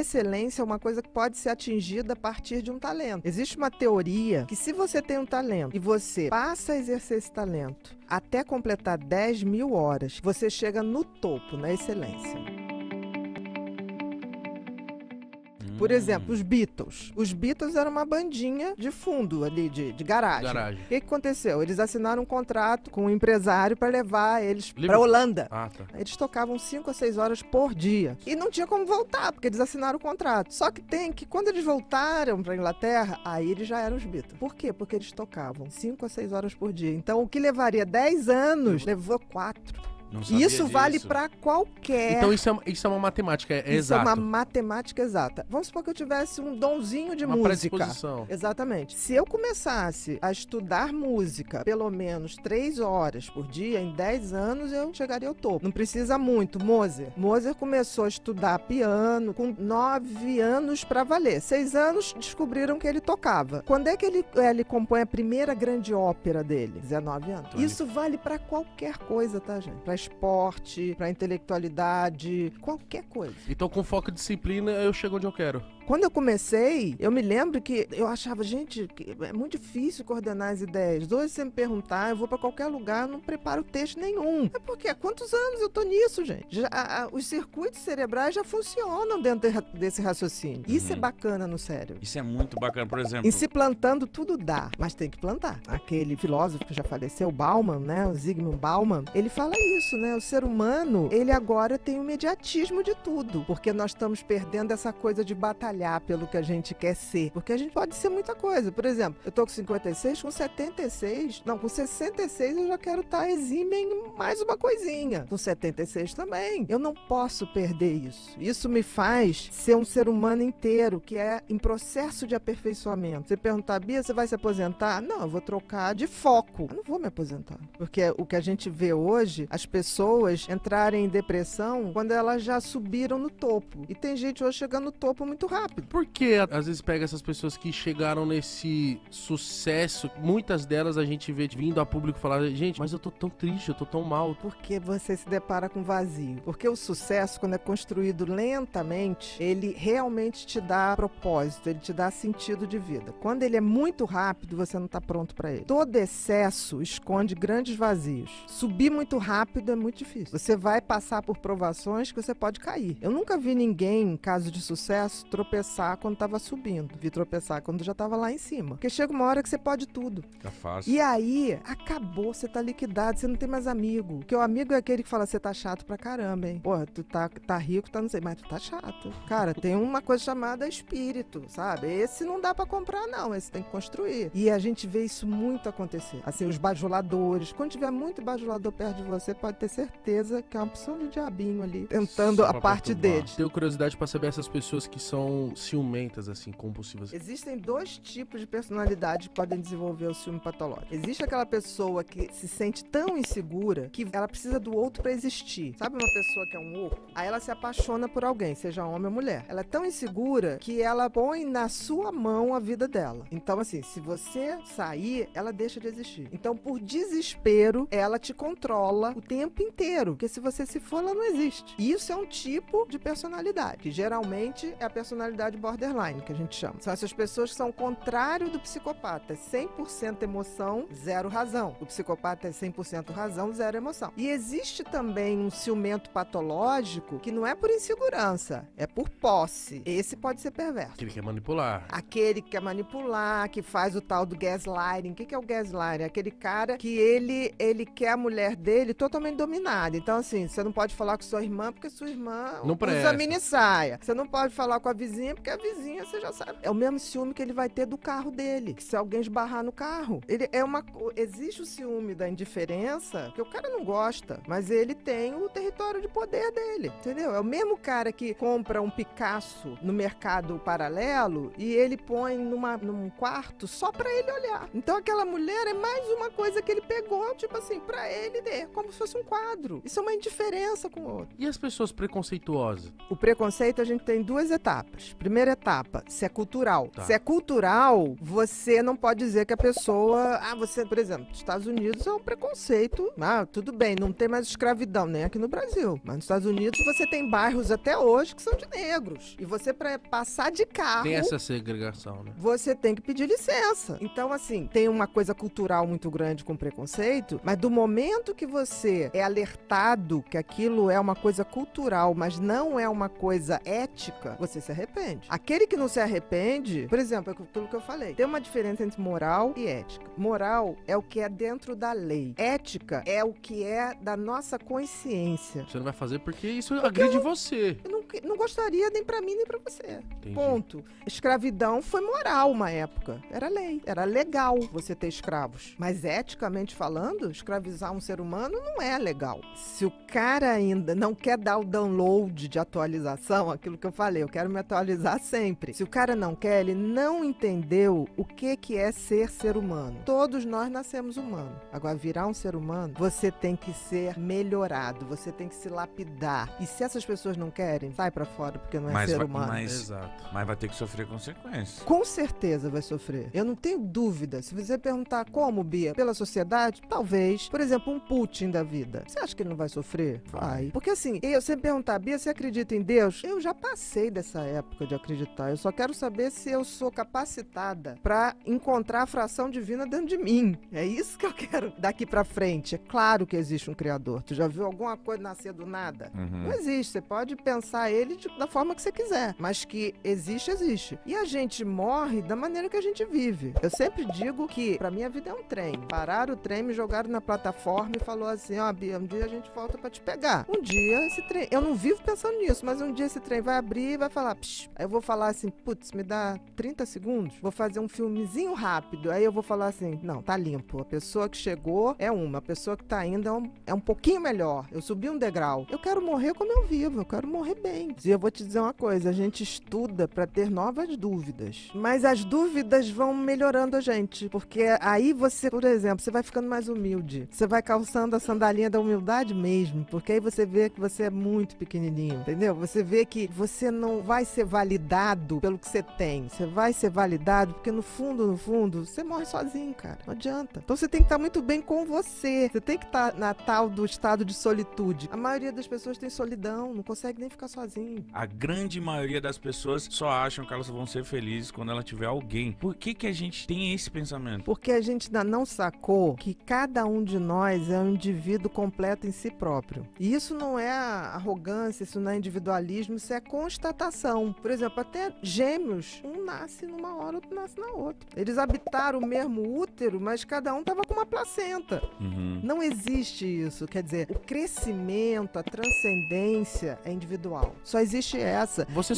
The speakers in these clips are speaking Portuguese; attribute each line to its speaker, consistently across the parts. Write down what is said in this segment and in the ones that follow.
Speaker 1: Excelência é uma coisa que pode ser atingida a partir de um talento. Existe uma teoria que se você tem um talento e você passa a exercer esse talento até completar 10.000 horas, você chega no topo, na excelência. Por exemplo, os Beatles. Os Beatles eram uma bandinha de fundo ali, de garagem. O que aconteceu? Eles assinaram um contrato com um empresário para levar eles para Holanda.
Speaker 2: Ah, tá.
Speaker 1: Eles tocavam 5 ou 6 horas por dia. E não tinha como voltar, porque eles assinaram o contrato. Só que quando eles voltaram para Inglaterra, aí eles já eram os Beatles. Por quê? Porque eles tocavam 5 ou 6 horas por dia. Então, o que levaria 10 anos, levou 4. Isso vale para qualquer.
Speaker 2: Então isso é uma matemática exata.
Speaker 1: Isso é uma matemática exata. Vamos supor que eu tivesse um donzinho de música.
Speaker 2: Predisposição.
Speaker 1: Exatamente. Se eu começasse a estudar música pelo menos 3 horas por dia, em 10 anos eu chegaria ao topo. Não precisa muito. Mozart começou a estudar piano com 9 anos para valer. 6 anos descobriram que ele tocava. Quando é que ele compõe a primeira grande ópera dele? 19 anos. Isso vale para qualquer coisa, tá, gente? Para esporte, para intelectualidade, qualquer coisa.
Speaker 2: Então, com foco e disciplina, eu chego onde eu quero.
Speaker 1: Quando eu comecei, eu me lembro que eu achava, gente, que é muito difícil coordenar as ideias. Hoje, se você me perguntar, eu vou para qualquer lugar, não preparo texto nenhum. É porque há quantos anos eu tô nisso, gente? Os circuitos cerebrais já funcionam dentro desse raciocínio. Isso é bacana no cérebro.
Speaker 3: Isso é muito bacana, por exemplo.
Speaker 1: E se plantando, tudo dá, mas tem que plantar. Aquele filósofo que já faleceu, Bauman, né? O Zygmunt Bauman, ele fala isso, né? O ser humano, ele agora tem o imediatismo de tudo, porque nós estamos perdendo essa coisa de batalhar pelo que a gente quer ser, porque a gente pode ser muita coisa. Por exemplo, eu tô com 56, com 76, não, com 66 eu já quero estar exímia em mais uma coisinha. Com 76 também. Eu não posso perder isso. Isso me faz ser um ser humano inteiro, que é em processo de aperfeiçoamento. Você perguntar, Bia, você vai se aposentar? Não, eu vou trocar de foco. Eu não vou me aposentar. Porque o que a gente vê hoje, as pessoas entrarem em depressão quando elas já subiram no topo. E tem gente hoje chegando no topo muito rápido.
Speaker 2: Por que às vezes pega essas pessoas que chegaram nesse sucesso, muitas delas a gente vê vindo a público falar, gente, mas eu tô tão triste, eu tô tão mal.
Speaker 1: Porque você se depara com vazio. Porque o sucesso, quando é construído lentamente, ele realmente te dá propósito, ele te dá sentido de vida. Quando ele é muito rápido, você não tá pronto para ele. Todo excesso esconde grandes vazios. Subir muito rápido é muito difícil. Você vai passar por provações que você pode cair. Eu nunca vi ninguém, em caso de sucesso, tropeçar quando tava subindo. Vi tropeçar quando já tava lá em cima. Porque chega uma hora que você pode tudo.
Speaker 3: Tá fácil.
Speaker 1: E aí, acabou, você tá liquidado, você não tem mais amigo. Porque o amigo é aquele que fala, você tá chato pra caramba, hein? Porra, tu tá rico, tá não sei, mas tu tá chato. Cara, tem uma coisa chamada espírito, sabe? Esse não dá pra comprar, não. Esse tem que construir. E a gente vê isso muito acontecer. Assim, os bajuladores. Quando tiver muito bajulador perto de você, pode ter certeza que é uma opção de diabinho ali, tentando a parte deles.
Speaker 2: Tenho curiosidade pra saber essas pessoas que são ciumentas, assim, compulsivas.
Speaker 1: Existem 2 tipos de personalidade que podem desenvolver o ciúme patológico. Existe aquela pessoa que se sente tão insegura que ela precisa do outro pra existir. Sabe uma pessoa que é um oco? Aí ela se apaixona por alguém, seja homem ou mulher. Ela é tão insegura que ela põe na sua mão a vida dela. Então, assim, se você sair, ela deixa de existir. Então, por desespero, ela te controla o tempo inteiro. Porque se você se for, ela não existe. E isso é um tipo de personalidade, que geralmente é a personalidade borderline, que a gente chama. São essas pessoas que são o contrário do psicopata. 100% emoção, 0 razão. O psicopata é 100% razão, 0 emoção. E existe também um ciumento patológico que não é por insegurança, é por posse. Esse pode ser perverso.
Speaker 2: Aquele que quer manipular.
Speaker 1: Aquele que quer manipular, que faz o tal do gaslighting. O que é o gaslighting? É aquele cara que ele quer a mulher dele totalmente dominada. Então, assim, você não pode falar com sua irmã porque sua irmã
Speaker 2: não
Speaker 1: usa
Speaker 2: presta.
Speaker 1: mini saia. Você não pode falar com a vizinha porque a vizinha, você já sabe. É o mesmo ciúme que ele vai ter do carro dele. Que se alguém esbarrar no carro. Existe o ciúme da indiferença, que o cara não gosta, mas ele tem o território de poder dele, entendeu? É o mesmo cara que compra um Picasso no mercado paralelo e ele põe num quarto só pra ele olhar. Então aquela mulher é mais uma coisa que ele pegou, tipo assim, pra ele ter, como se fosse um quadro. Isso é uma indiferença com o outro.
Speaker 2: E as pessoas preconceituosas?
Speaker 1: O preconceito, a gente tem 2 etapas. etapas. Primeira etapa, se é cultural.
Speaker 2: Tá.
Speaker 1: Se é cultural, você não pode dizer que a pessoa... você, por exemplo, nos Estados Unidos é um preconceito. Tudo bem, não tem mais escravidão, nem aqui no Brasil. Mas nos Estados Unidos você tem bairros até hoje que são de negros. E você, pra passar de carro...
Speaker 2: Tem essa segregação, né?
Speaker 1: Você tem que pedir licença. Então, assim, tem uma coisa cultural muito grande com preconceito, mas do momento que você é alertado que aquilo é uma coisa cultural, mas não é uma coisa ética, você se arrepende. Aquele que não se arrepende, por exemplo, é aquilo que eu falei, tem uma diferença entre moral e ética. Moral é o que é dentro da lei. Ética é o que é da nossa consciência.
Speaker 2: Você não vai fazer porque isso agride você.
Speaker 1: Eu não gostaria nem pra mim, nem pra você.
Speaker 2: Entendi.
Speaker 1: Ponto. Escravidão foi moral uma época. Era lei. Era legal você ter escravos. Mas eticamente falando, escravizar um ser humano não é legal. Se o cara ainda não quer dar o download de atualização, aquilo que eu falei, eu quero me atualizar sempre. Se o cara não quer, ele não entendeu o que é ser humano. Todos nós nascemos humanos. Agora, virar um ser humano, você tem que ser melhorado, você tem que se lapidar. E se essas pessoas não querem, sai pra fora, porque não é ser humano.
Speaker 2: Exato.
Speaker 3: Mas vai ter que sofrer consequências.
Speaker 1: Com certeza vai sofrer. Eu não tenho dúvida. Se você perguntar como, Bia, pela sociedade, talvez. Por exemplo, um Putin da vida. Você acha que ele não vai sofrer? Vai. Porque assim, você perguntar, Bia, você acredita em Deus? Eu já passei dessa época de acreditar. Eu só quero saber se eu sou capacitada pra encontrar a fração divina dentro de mim. É isso que eu quero daqui pra frente. É claro que existe um Criador. Tu já viu alguma coisa nascer do nada? Não existe. Você pode pensar ele da forma que você quiser. Mas que existe, existe. E a gente morre da maneira que a gente vive. Eu sempre digo que pra mim a vida é um trem. Pararam o trem, me jogaram na plataforma e falou assim, Bia, um dia a gente volta pra te pegar. Um dia esse trem... Eu não vivo pensando nisso, mas um dia esse trem vai abrir e vai falar, psh. Aí eu vou falar assim, putz, me dá 30 segundos, vou fazer um filmezinho rápido. Aí eu vou falar assim, não, tá limpo. A pessoa que chegou é uma, a pessoa que tá indo é um pouquinho melhor. Eu subi um degrau. Eu quero morrer como eu vivo, eu quero morrer bem. E eu vou te dizer uma coisa, a gente estuda pra ter novas dúvidas. Mas as dúvidas vão melhorando a gente, porque aí você, por exemplo, você vai ficando mais humilde. Você vai calçando a sandalinha da humildade mesmo, porque aí você vê que você é muito pequenininho, entendeu? Você vê que você não vai ser validado pelo que você tem. Você vai ser validado porque no fundo, você morre sozinho, cara. Não adianta. Então você tem que estar muito bem com você. Você tem que estar na tal do estado de solitude. A maioria das pessoas tem solidão, não consegue nem ficar sozinho.
Speaker 3: A grande maioria das pessoas só acham que elas vão ser felizes quando ela tiver alguém. Por que a gente tem esse pensamento?
Speaker 1: Porque a gente ainda não sacou que cada um de nós é um indivíduo completo em si próprio. E isso não é arrogância, isso não é individualismo, isso é constatação. Por exemplo, até gêmeos, um nasce numa hora, outro nasce na outra. Eles habitaram o mesmo útero, mas cada um tava com uma placenta. Não existe isso. Quer dizer, o crescimento, a transcendência é individual. Só existe essa.
Speaker 2: Você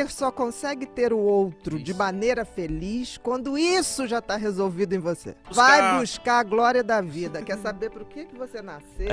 Speaker 1: Só consegue ter o outro de maneira feliz quando isso já tá resolvido em você. Vai buscar a glória da vida. Quer saber por que você nasceu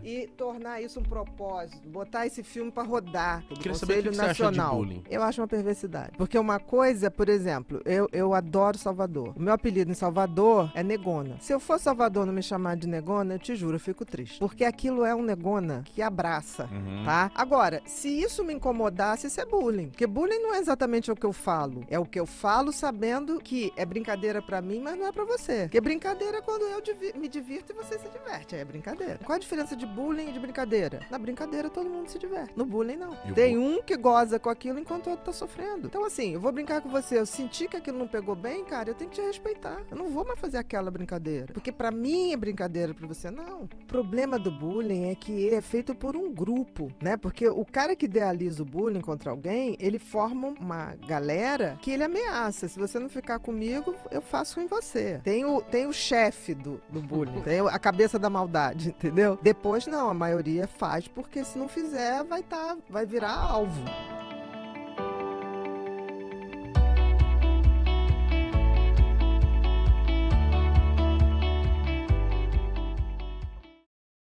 Speaker 1: e tornar isso um propósito. Botar esse filme pra rodar. Do Conselho Nacional.
Speaker 2: Você acha de bullying?
Speaker 1: Eu acho uma perversidade. Porque uma coisa, por exemplo, eu adoro Salvador. O meu apelido em Salvador é Negona. Se eu for Salvador não me chamar de Negona, eu te juro, eu fico triste. Porque aquilo é um Negona que abraça, tá? Agora, se isso me incomodasse, isso é bullying. Porque bullying não é exatamente o que eu falo. É o que eu falo sabendo que é brincadeira pra mim, mas não é pra você. Porque brincadeira é quando eu me divirto e você se diverte. Aí é brincadeira. Qual a diferença de bullying e de brincadeira? Na brincadeira todo mundo se diverte. No bullying não. Tem um que goza com aquilo enquanto o outro tá sofrendo. Então assim, eu vou brincar com você, eu senti que aquilo não pegou bem, cara, eu tenho que te respeitar. Eu não vou mais fazer aquela brincadeira. Porque pra mim é brincadeira, pra você não. O problema do bullying é que ele é feito por um grupo, né? Porque o cara que idealiza o bullying contra alguém, ele forma uma galera que ele ameaça. Se você não ficar comigo, eu faço em você. Tem o chefe do bullying, tem a cabeça da maldade, entendeu? Depois não, a maioria faz porque se não fizer vai virar alvo.